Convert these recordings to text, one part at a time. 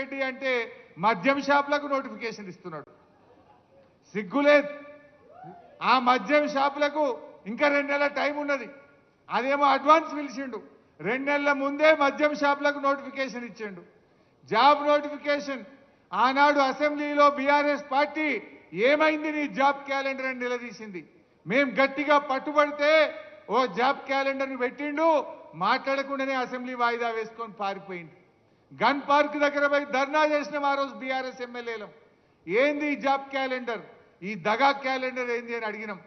రెడ్డి అంటే మద్యం షాపులకు నోటిఫికేషన్ ఇస్తున్నాడు. సిగ్గులేదు. ఆ మద్యం షాపులకు ఇంకా 2 నెలల టైం ఉన్నది. అదేమో అడ్వాన్స్ పిలిచిండు. 2 నెలల ముందే మద్యం షాపులకు నోటిఫికేషన్ ఇచ్చిండు. జాబ్ నోటిఫికేషన్ ఆనాడు అసెంబ్లీలో బీఆర్ఎస్ పార్టీ ఏమైంది నీ జాబ్ క్యాలెండర్ అని నిలదీసింది. మేం గట్టిగా పట్టుబడితే ఓ జాబ్ క్యాలెండర్ని పెట్టిండు. మాట్లాడకుండానే అసెంబ్లీ వాయిదా వేసుకొని పారిపోయింది. గన్ పార్క్ దగ్గర పోయి ధర్నా చేసినాం ఆ రోజు బీఆర్ఎస్ ఎమ్మెల్యేలం. ఏంది ఈ జాబ్ క్యాలెండర్, ఈ దగా క్యాలెండర్ ఏంది అని అడిగినాం.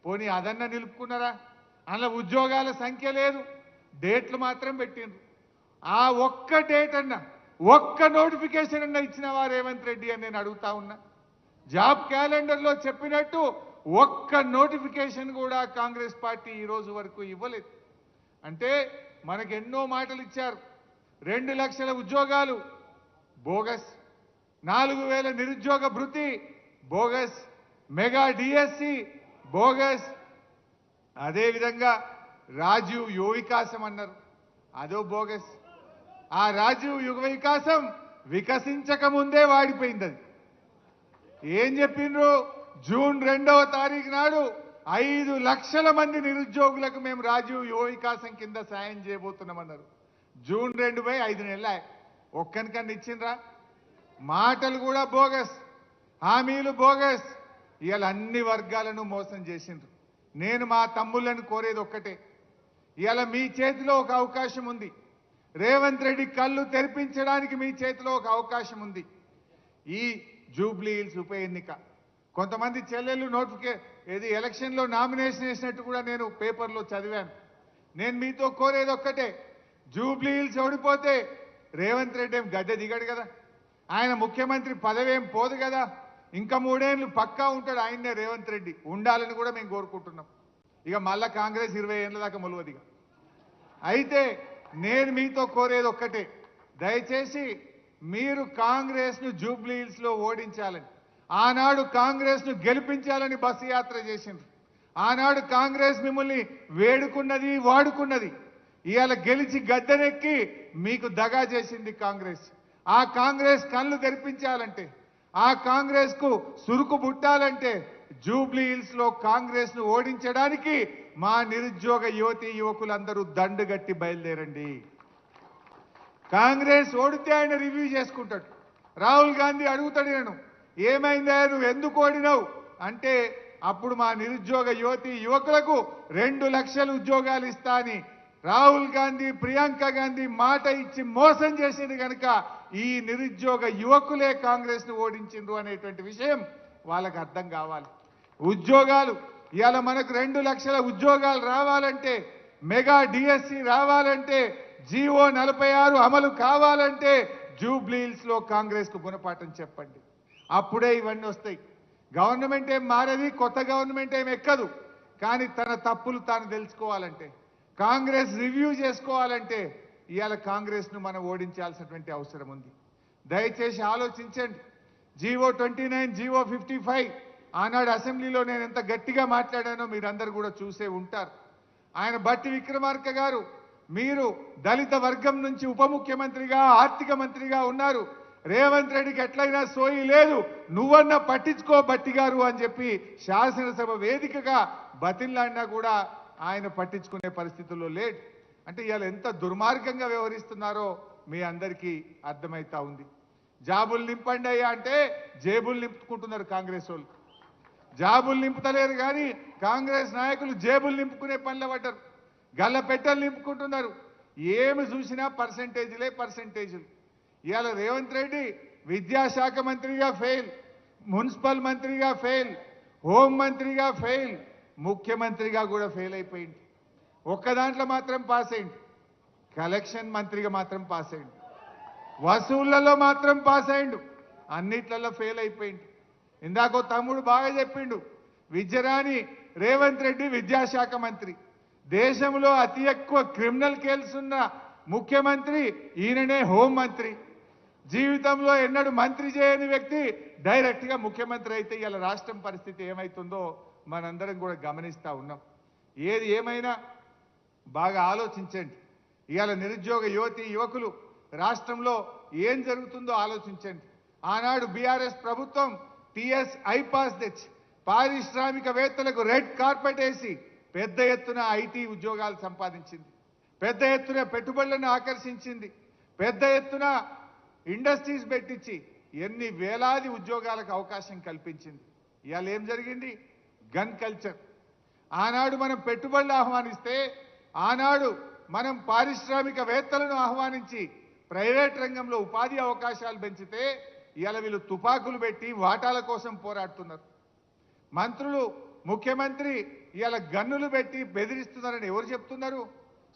పోనీ అదన్నా నిలుపుకున్నారా? అందులో ఉద్యోగాల సంఖ్య లేదు, డేట్లు మాత్రం పెట్టిండ్రు. ఆ ఒక్క డేట్ అన్నా, ఒక్క నోటిఫికేషన్ అన్నా ఇచ్చినవా రేవంత్ రెడ్డి అని నేను అడుగుతా ఉన్నా. జాబ్ క్యాలెండర్లో చెప్పినట్టు ఒక్క నోటిఫికేషన్ కూడా కాంగ్రెస్ పార్టీ ఈ రోజు వరకు ఇవ్వలేదు. అంటే మనకు ఎన్నో మాటలు ఇచ్చారు. 2 లక్షల ఉద్యోగాలు బోగస్, 4,000 నిరుద్యోగ భృతి బోగస్, మెగా డిఎస్సి బోగస్, అదేవిధంగా రాజీవ్ యువ వికాసం అన్నారు, అదో బోగస్. ఆ రాజీవ్ యువ వికాసం వికసించక ముందే వాడిపోయింది. అది ఏం చెప్పిండ్రు? జూన్ 2వ తారీఖు నాడు 5 లక్షల మంది నిరుద్యోగులకు మేము రాజీవ్ యువ వికాసం కింద సాయం చేయబోతున్నామన్నారు. జూన్ 2 పై 5 నెలలు ఒక్కనికన్నా ఇచ్చిండ్రా? మాటలు కూడా బోగస్, హామీలు బోగస్. ఇవాళ అన్ని వర్గాలను మోసం చేసిండ్రు. నేను మా తమ్ముళ్ళను కోరేది ఒక్కటే, ఇవాళ మీ చేతిలో ఒక అవకాశం ఉంది. రేవంత్ రెడ్డి కళ్ళు తెరిపించడానికి మీ చేతిలో ఒక అవకాశం ఉంది. ఈ జూబ్లీ హిల్స్ ఉప ఎన్నిక, కొంతమంది చెల్లెళ్ళు ఎలక్షన్లో నామినేషన్ వేసినట్టు కూడా నేను పేపర్లో చదివాను. నేను మీతో కోరేది ఒక్కటే, జూబ్లీ హిల్స్ ఓడిపోతే రేవంత్ రెడ్డి ఏం గద్దె దిగాడు కదా, ఆయన ముఖ్యమంత్రి పదవేం పోదు కదా, ఇంకా 3 ఏళ్ళు పక్కా ఉంటాడు ఆయన్నే రేవంత్ రెడ్డి, ఉండాలని కూడా మేము కోరుకుంటున్నాం. ఇక మళ్ళా కాంగ్రెస్ 20 ఏళ్ళ దాకా మొలవదిగా. అయితే నేను మీతో కోరేది ఒక్కటే, దయచేసి మీరు కాంగ్రెస్ను జూబ్లీ హిల్స్లో ఓడించాలని, ఆనాడు కాంగ్రెస్ను గెలిపించాలని బస్సు యాత్ర చేసిండ్రు. ఆనాడు కాంగ్రెస్ మిమ్మల్ని వేడుకున్నది, వాడుకున్నది. ఇవాళ గెలిచి గద్దెనెక్కి మీకు దగా చేసింది కాంగ్రెస్. ఆ కాంగ్రెస్ కళ్ళు తెరిపించాలంటే, ఆ కాంగ్రెస్ కు సురుకు పుట్టాలంటే జూబ్లీ హిల్స్ లో కాంగ్రెస్ ను ఓడించడానికి మా నిరుద్యోగ యువతి యువకులందరూ దండుగట్టి బయలుదేరండి. కాంగ్రెస్ ఓడితే ఆయన రివ్యూ చేసుకుంటాడు. రాహుల్ గాంధీ అడుగుతాడు, నేను ఏమైందా నువ్వు ఎందుకు ఓడినావు అంటే, అప్పుడు మా నిరుద్యోగ యువతి యువకులకు 2 లక్షల ఉద్యోగాలు ఇస్తా అని రాహుల్ గాంధీ, ప్రియాంక గాంధీ మాట ఇచ్చి మోసం చేసింది కనుక ఈ నిరుద్యోగ యువకులే కాంగ్రెస్ ను ఓడించిండ్రు అనేటువంటి విషయం వాళ్ళకి అర్థం కావాలి. ఉద్యోగాలు ఇవాళ మనకు 2 లక్షల ఉద్యోగాలు రావాలంటే, మెగా డిఎస్సి రావాలంటే, జీవో 46 అమలు కావాలంటే జూబ్లీ హిల్స్ లో కాంగ్రెస్ కు గుణపాఠం చెప్పండి. అప్పుడే ఇవన్నీ వస్తాయి. గవర్నమెంట్ ఏం మారది, కొత్త గవర్నమెంట్ ఏం ఎక్కదు. కానీ తన తప్పులు తాను తెలుసుకోవాలంటే, కాంగ్రెస్ రివ్యూ చేసుకోవాలంటే ఇవాళ కాంగ్రెస్ ను మనం ఓడించాల్సినటువంటి అవసరం ఉంది. దయచేసి ఆలోచించండి. జీవో 29, జీవో 55 ఆనాడు అసెంబ్లీలో నేను ఎంత గట్టిగా మాట్లాడానో మీరందరూ కూడా చూసే ఉంటారు. ఆయన బట్టి విక్రమార్క గారు, మీరు దళిత వర్గం నుంచి ఉప ముఖ్యమంత్రిగా, ఆర్థిక మంత్రిగా ఉన్నారు, రేవంత్ రెడ్డికి ఎట్లయినా సోయి లేదు, నువ్వన్నా పట్టించుకో బట్టి గారు అని చెప్పి శాసనసభ వేదికగా బతిన్లాడినా కూడా ఆయన పట్టించుకునే పరిస్థితుల్లో లేడు. అంటే ఇవాళ ఎంత దుర్మార్గంగా వ్యవహరిస్తున్నారో మీ అందరికీ అర్థమైతా ఉంది. జాబులు నింపండి అయ్యా అంటే జేబులు నింపుకుంటున్నారు కాంగ్రెస్ వాళ్ళు. జాబులు నింపుతలేరు కానీ కాంగ్రెస్ నాయకులు జేబులు నింపుకునే పనిలో పడ్డారు. గల్ల పెట్టెలు నింపుకుంటున్నారు. ఏమి చూసినా పర్సెంటేజీలు. ఇవాళ రేవంత్ రెడ్డి విద్యాశాఖ మంత్రిగా ఫెయిల్, మున్సిపల్ మంత్రిగా ఫెయిల్, హోం మంత్రిగా ఫెయిల్, ముఖ్యమంత్రిగా కూడా ఫెయిల్ అయిపోయింది. ఒక్క దాంట్లో మాత్రం పాస్ అయింది, కలెక్షన్ మంత్రిగా మాత్రం పాస్ అయింది, వసూళ్లలో మాత్రం పాస్ అయిండు, అన్నిట్లలో ఫెయిల్ అయిపోయింది. ఇందాకో తమ్ముడు బాగా చెప్పిండు, విద్యరాని రేవంత్ రెడ్డి విద్యాశాఖ మంత్రి, దేశంలో అతి ఎక్కువ క్రిమినల్ కేసులు ఉన్న ముఖ్యమంత్రి ఈయననే హోం మంత్రి, జీవితంలో ఎన్నడూ మంత్రి చేయని వ్యక్తి డైరెక్ట్ గా ముఖ్యమంత్రి అయితే ఇలా రాష్ట్రం పరిస్థితి ఏమైతుందో మనందరం కూడా గమనిస్తా ఉన్నాం. ఏది ఏమైనా బాగా ఆలోచించండి. ఇవాళ నిరుద్యోగ యువతి యువకులు రాష్ట్రంలో ఏం జరుగుతుందో ఆలోచించండి. ఆనాడు బీఆర్ఎస్ ప్రభుత్వం టీఎస్ ఐపాస్ తెచ్చి పారిశ్రామికవేత్తలకు రెడ్ కార్పెట్ వేసి పెద్ద ఎత్తున ఐటీ ఉద్యోగాలు సంపాదించింది, పెద్ద ఎత్తున పెట్టుబడులను ఆకర్షించింది, పెద్ద ఎత్తున ఇండస్ట్రీస్ పెట్టించి ఎన్ని వేలాది ఉద్యోగాలకు అవకాశం కల్పించింది. ఇవాళ ఏం జరిగింది? Gun culture. ఆనాడు మనం పెట్టుబడులు ఆహ్వానిస్తే, ఆనాడు మనం పారిశ్రామికవేత్తలను ఆహ్వానించి ప్రైవేట్ రంగంలో ఉపాధి అవకాశాలు పెంచితే ఇవాళ వీళ్ళు తుపాకులు పెట్టి వాటాల కోసం పోరాడుతున్నారు. మంత్రులు, ముఖ్యమంత్రి ఇవాళ గన్నులు పెట్టి బెదిరిస్తున్నారని ఎవరు చెప్తున్నారు?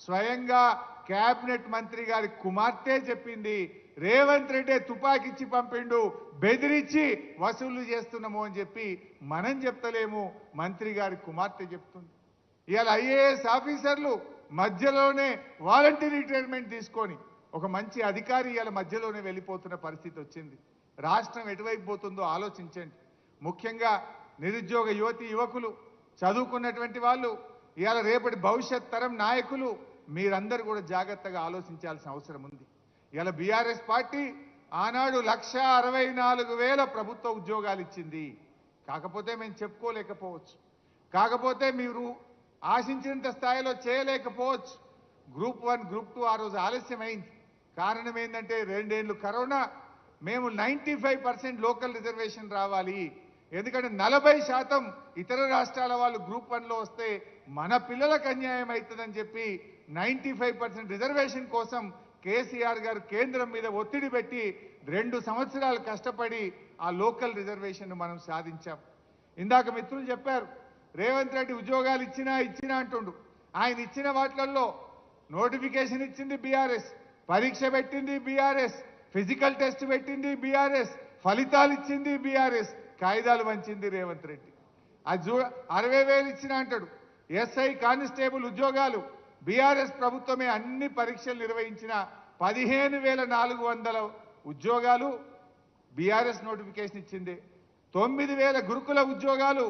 స్వయంగా కేబినెట్ మంత్రి గారి కుమార్తె చెప్పింది. రేవంత్ రెడ్డి తుపాకిచ్చి పంపిండు, బెదిరించి వసూలు చేస్తున్నాము అని చెప్పి మనం చెప్తలేము, మంత్రి గారి కుమార్తె చెప్తుంది. ఇవాళ ఐఏఎస్ ఆఫీసర్లు మధ్యలోనే వాలంటీర్ రిటైర్మెంట్ తీసుకొని ఒక మంచి అధికారి ఇవాళ మధ్యలోనే వెళ్ళిపోతున్న పరిస్థితి వచ్చింది. రాష్ట్రం ఎటువైపు పోతుందో ఆలోచించండి. ముఖ్యంగా నిరుద్యోగ యువతి యువకులు, చదువుకున్నటువంటి వాళ్ళు, ఇవాళ రేపటి భవిష్యత్ తరం నాయకులు మీరందరూ కూడా జాగ్రత్తగా ఆలోచించాల్సిన అవసరం ఉంది. ఇవాళ బీఆర్ఎస్ పార్టీ ఆనాడు 1,64,000 ప్రభుత్వ ఉద్యోగాలు ఇచ్చింది. కాకపోతే మేము చెప్పుకోలేకపోవచ్చు, కాకపోతే మీరు ఆశించినంత స్థాయిలో చేయలేకపోవచ్చు. గ్రూప్ 1, గ్రూప్ 2 ఆ రోజు ఆలస్యమైంది. కారణం ఏంటంటే 2 ఏళ్ళు కరోనా. మేము 95% లోకల్ రిజర్వేషన్ రావాలి, ఎందుకంటే 40% ఇతర రాష్ట్రాల వాళ్ళు గ్రూప్ 1లో వస్తే మన పిల్లలకు అన్యాయం అవుతుందని చెప్పి 95% రిజర్వేషన్ కోసం కేసీఆర్ గారు కేంద్రం మీద ఒత్తిడి పెట్టి 2 సంవత్సరాలు కష్టపడి ఆ లోకల్ రిజర్వేషన్ మనం సాధించాం. ఇందాక మిత్రులు చెప్పారు, రేవంత్ రెడ్డి ఉద్యోగాలు ఇచ్చినా అంటుండు. ఆయన ఇచ్చిన వాటిల్లో నోటిఫికేషన్ ఇచ్చింది బీఆర్ఎస్, పరీక్ష పెట్టింది బీఆర్ఎస్, ఫిజికల్ టెస్ట్ పెట్టింది బీఆర్ఎస్, ఫలితాలు ఇచ్చింది బీఆర్ఎస్, కాయిదాలు వంచింది రేవంత్ రెడ్డి. అది 60,000 ఇచ్చినా అంటాడు. ఎస్ఐ కానిస్టేబుల్ ఉద్యోగాలు బీఆర్ఎస్ ప్రభుత్వమే అన్ని పరీక్షలు నిర్వహించిన 15,400 ఉద్యోగాలు బీఆర్ఎస్ నోటిఫికేషన్ ఇచ్చింది. 9,000 గురుకుల ఉద్యోగాలు